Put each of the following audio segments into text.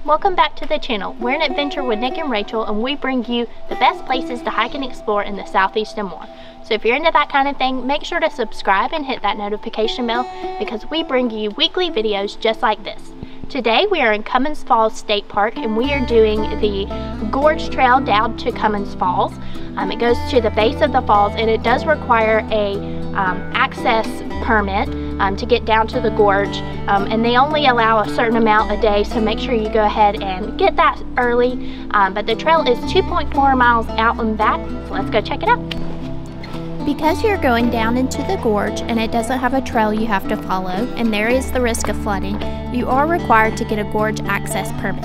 Welcome back to the channel. We're an adventure with Nick and Rachel, and we bring you the best places to hike and explore in the Southeast and more. So if you're into that kind of thing, make sure to subscribe and hit that notification bell because we bring you weekly videos just like this. Today we are in Cummins Falls State Park, and we are doing the Gorge Trail down to Cummins Falls. It goes to the base of the falls, and it does require a access permit to get down to the gorge, and they only allow a certain amount a day, so make sure you go ahead and get that early. But the trail is 2.4 miles out and back, so let's go check it out. Because you're going down into the gorge and it doesn't have a trail you have to follow, and there is the risk of flooding, you are required to get a gorge access permit.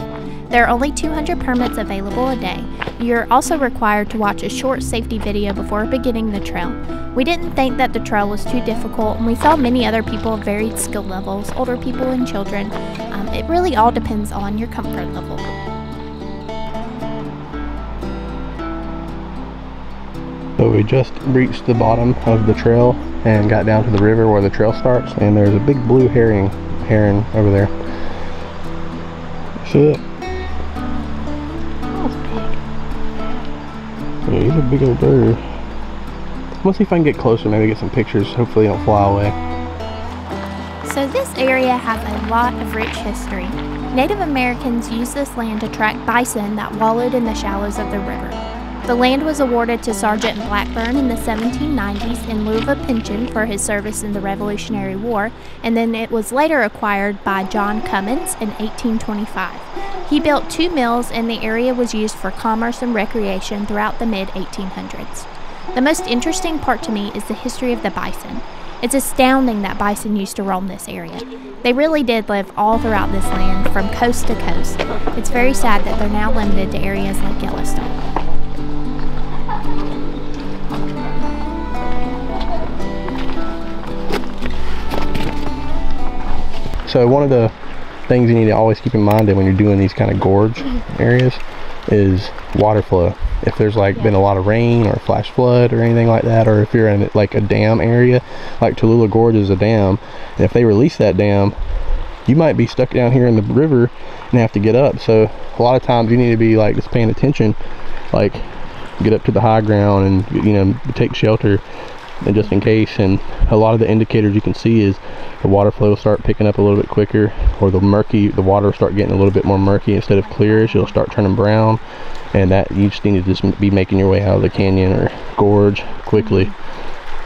There are only 200 permits available a day. You're also required to watch a short safety video before beginning the trail. We didn't think that the trail was too difficult, and we saw many other people of varied skill levels, older people and children. It really all depends on your comfort level. So we just reached the bottom of the trail and got down to the river where the trail starts, and there's a big blue heron over there. See it? That's big. Yeah, he's a big old bird. Let's see if I can get closer, maybe get some pictures. Hopefully they don't fly away. So this area has a lot of rich history. Native Americans used this land to track bison that wallowed in the shallows of the river. The land was awarded to Sergeant Blackburn in the 1790s in lieu of a pension for his service in the Revolutionary War, and then it was later acquired by John Cummins in 1825. He built 2 mills, and the area was used for commerce and recreation throughout the mid-1800s. The most interesting part to me is the history of the bison. It's astounding that bison used to roam this area. They really did live all throughout this land from coast to coast. It's very sad that they're now limited to areas like Yellowstone. So one of the things you need to always keep in mind when you're doing these kind of gorge areas is water flow. If there's like been a lot of rain or flash flood or anything like that, or if you're in like a dam area, like Tallulah Gorge is a dam, and if they release that dam, you might be stuck down here in the river and have to get up. So a lot of times you need to be like just paying attention, like get up to the high ground and, you know, take shelter, and just in case. And a lot of the indicators you can see is the water flow will start picking up a little bit quicker, or the water will start getting a little bit more murky instead of clearish. It'll start turning brown, and that you just need to just be making your way out of the canyon or gorge quickly,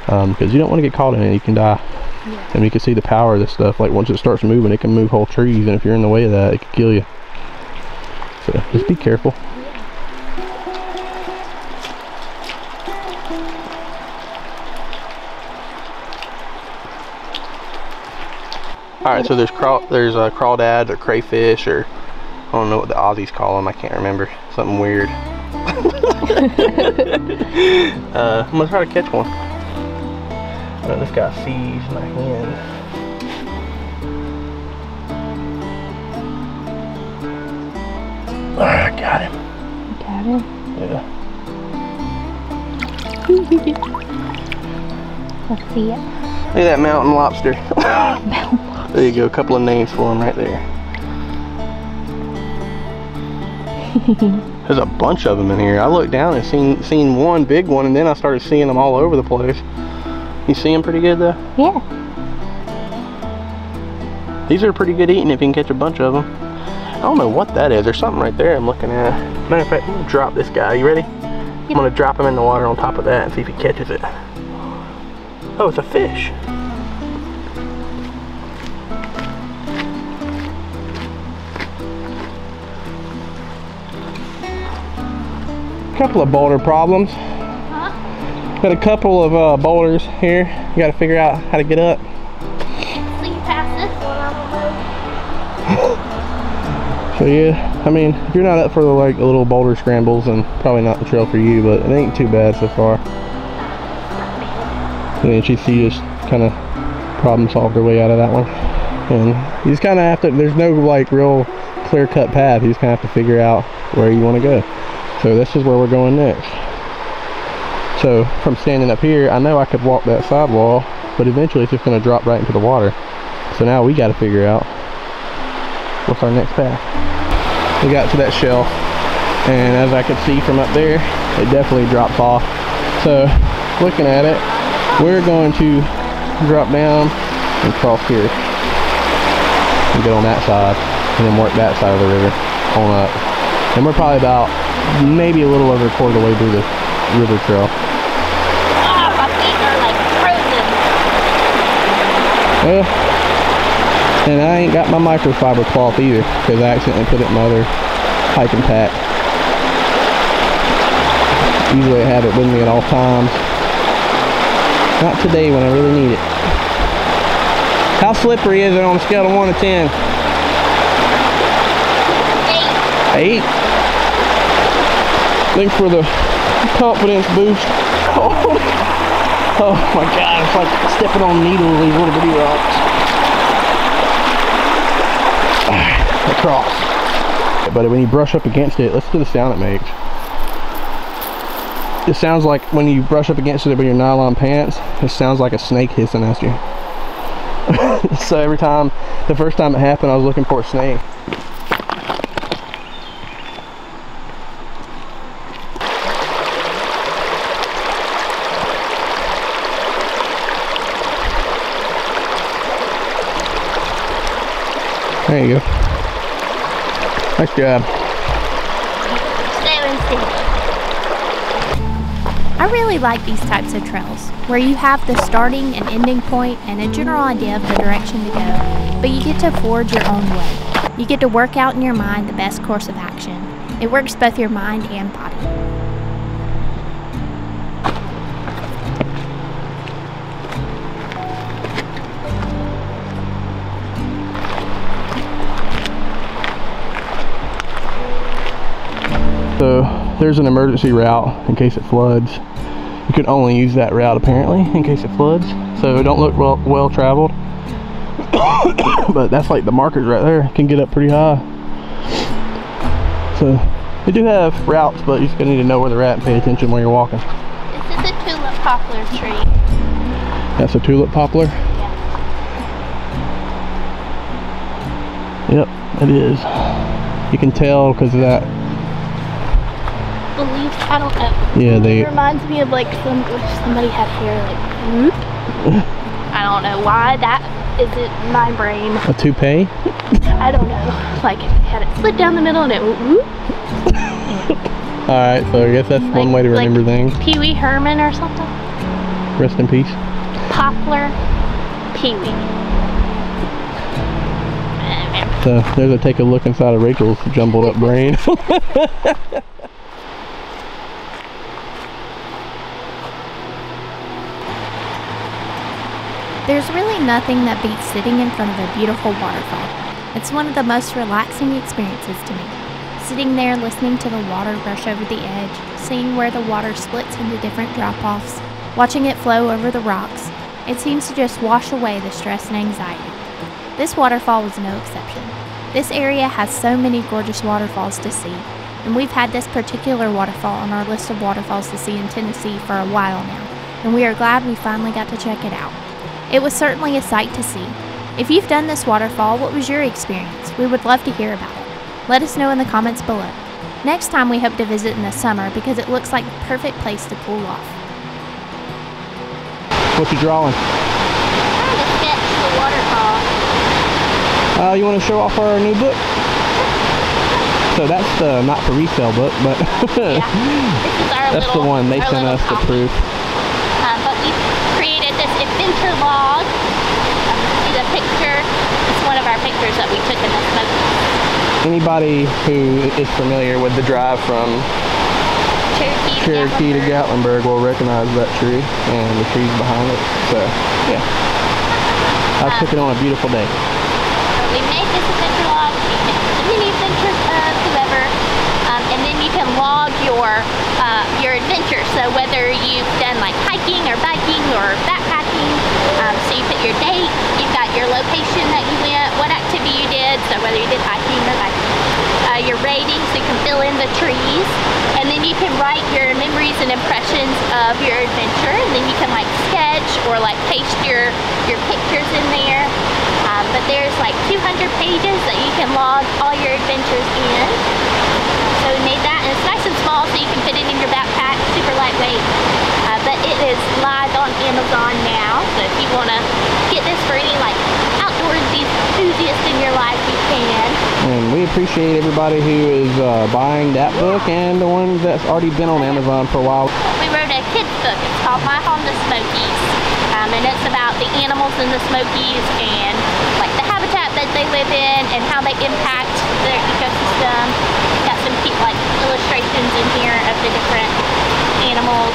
because you don't want to get caught in it. You can die. Yeah. And you can see the power of this stuff. Like once it starts moving, it can move whole trees, and if you're in the way of that, it can kill you. So just be careful. Alright, so there's crawdads or crayfish, or I don't know what the Aussies call them, I can't remember. Something weird. I'm gonna try to catch one. This guy sees my hand. Alright, I got him. You got him? Yeah. Let's see it. Look at that mountain lobster. There you go, a couple of names for him right there. There's a bunch of them in here. I looked down and seen one big one, and then I started seeing them all over the place. You see them pretty good though? Yeah. These are pretty good eating if you can catch a bunch of them. I don't know what that is. There's something right there I'm looking at. Matter of fact, I'm gonna drop this guy. You ready? Yep. I'm gonna drop him in the water on top of that and see if he catches it. Oh, it's a fish. Couple of boulder problems. Huh? Got a couple of boulders here. You got to figure out how to get up. So you pass this one on the So yeah, I mean, if you're not up for the like the little boulder scrambles, then probably not the trail for you. But it ain't too bad so far. And then she just kind of problem solved her way out of that one. And you just kind of have to. There's no like real clear-cut path. You just kind of have to figure out where you want to go. So this is where we're going next. So from standing up here, I know I could walk that sidewall, but eventually it's just going to drop right into the water. So now we got to figure out what's our next path. we got to that shelf, and as I could see from up there, it definitely drops off. So looking at it, we're going to drop down and cross here and get on that side, and then work that side of the river on up. And we're probably about maybe a little over a quarter of the way through the river trail. Ah, my feet are like frozen. Yeah. And I ain't got my microfiber cloth either, because I accidentally put it in my other hiking pack. Usually I have it with me at all times. Not today when I really need it. How slippery is it on a scale of 1 to 10? 8. 8? Thanks for the confidence boost. Oh my God, it's like stepping on needles, these little bitty rocks. Across. But when you brush up against it, listen to the sound it makes. It sounds like when you brush up against it with your nylon pants, it sounds like a snake hissing at you. So every time, the first time it happened, I was looking for a snake. There you go. Nice job. I really like these types of trails, where you have the starting and ending point and a general idea of the direction to go, but you get to forge your own way. You get to work out in your mind the best course of action. It works both your mind and body. So there's an emergency route in case it floods. You can only use that route apparently in case it floods. So it don't look well traveled. But that's like the markers right there. It can get up pretty high. So they do have routes, but you just need to know where they're at and pay attention when you're walking. This is a tulip poplar tree. That's a tulip poplar? Yeah. Yep, it is. You can tell because of that. The leaves, I don't know. Yeah, it reminds me of like if somebody had hair like whoop. I don't know why that isn't my brain. A toupee? I don't know. Like if it had it split down the middle and it whoop. Alright, so I guess that's like, one way to remember things. Pee Wee Herman or something? Rest in peace. Poplar Pee Wee. So there's a take a look inside of Rachel's jumbled up brain. There's really nothing that beats sitting in front of a beautiful waterfall. It's one of the most relaxing experiences to me. Sitting there listening to the water rush over the edge, seeing where the water splits into different drop-offs, watching it flow over the rocks, it seems to just wash away the stress and anxiety. This waterfall was no exception. This area has so many gorgeous waterfalls to see, and we've had this particular waterfall on our list of waterfalls to see in Tennessee for a while now, and we are glad we finally got to check it out. It was certainly a sight to see. If you've done this waterfall, what was your experience? We would love to hear about it. Let us know in the comments below. Next time we hope to visit in the summer because it looks like the perfect place to cool off. What you drawing? Trying to sketch the waterfall. You want to show off our new book? So that's the not for resale book, but yeah. This is our that's the one they sent us the proof. But we created this adventure log. See the picture? It's one of our pictures that we took in the smoke. Anybody who is familiar with the drive from Cherokee to Gatlinburg will recognize that tree and the trees behind it. So yeah, I took it on a beautiful day. So we made this adventure log. We made the mini adventures of whoever, and then you can log your adventure. So whether you've done like hiking or biking or backpacking, so you put your date, you've got your location that you went, what activity you did. So whether you did hiking or biking, your ratings, so you can fill in the trees, and then you can write your memories and impressions of your adventure, and then you can like sketch or like paste your pictures in there. But there's like 200 pages that you can log all your adventures in. lightweight. But it is live on Amazon now, so if you want to get this for any like outdoorsy enthusiast in your life, you can. And we appreciate everybody who is buying that book and the one that's already been on Amazon for a while. We wrote a kid's book. It's called My Home the Smokies, and it's about the animals in the Smokies and like the habitat that they live in and how they impact their ecosystem. Got some cute like illustrations in here of the different animals.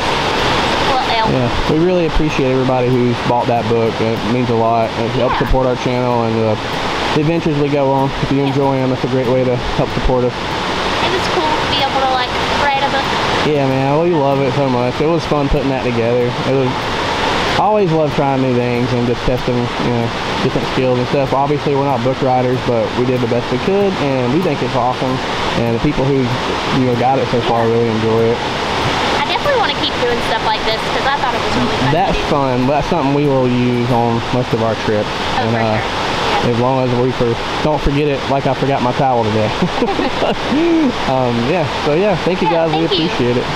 Yeah, we really appreciate everybody who's bought that book. It means a lot. It helps support our channel and the adventures we go on. If you enjoy them, that's a great way to help support us. It was cool to be able to like write a book. Yeah, man, we love it so much. It was fun putting that together. I always love trying new things and just testing, you know, different skills and stuff. Obviously, we're not book writers, but we did the best we could, and we think it's awesome. And the people who, you know, got it so far really enjoy it. I definitely want to keep doing stuff like this because I thought it was really fun. That's fun. That's something we will use on most of our trips. Oh, and, for sure. As long as we don't forget it like I forgot my towel today. Yeah, so yeah, thank you guys. We appreciate it.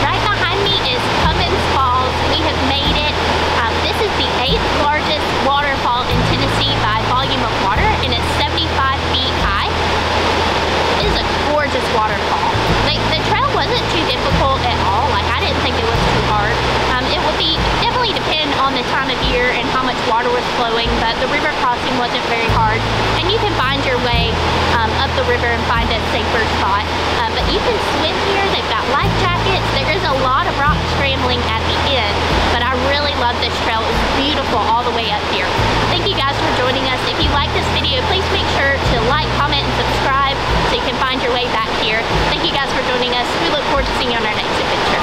Right behind me is Cummins Falls. We have made it. This is the 8th largest waterfall in Tennessee by volume of water, and it's 75 feet high. It is a gorgeous waterfall. The trail wasn't too difficult at all. Like, I didn't think it was too hard. It would definitely depend on the time of year and how much water was flowing, but the river crossing wasn't very hard. And you can find your way up the river and find a safer spot. But you can swim here. They've got life jackets. There is a lot of rock scrambling at the end, but I really love this trail. It's beautiful all the way up here. Thank you guys for joining us. If you like this video, please make sure to like, comment, and subscribe so you can find your way back here. Thank you guys for joining us. We look forward to seeing you on our next adventure.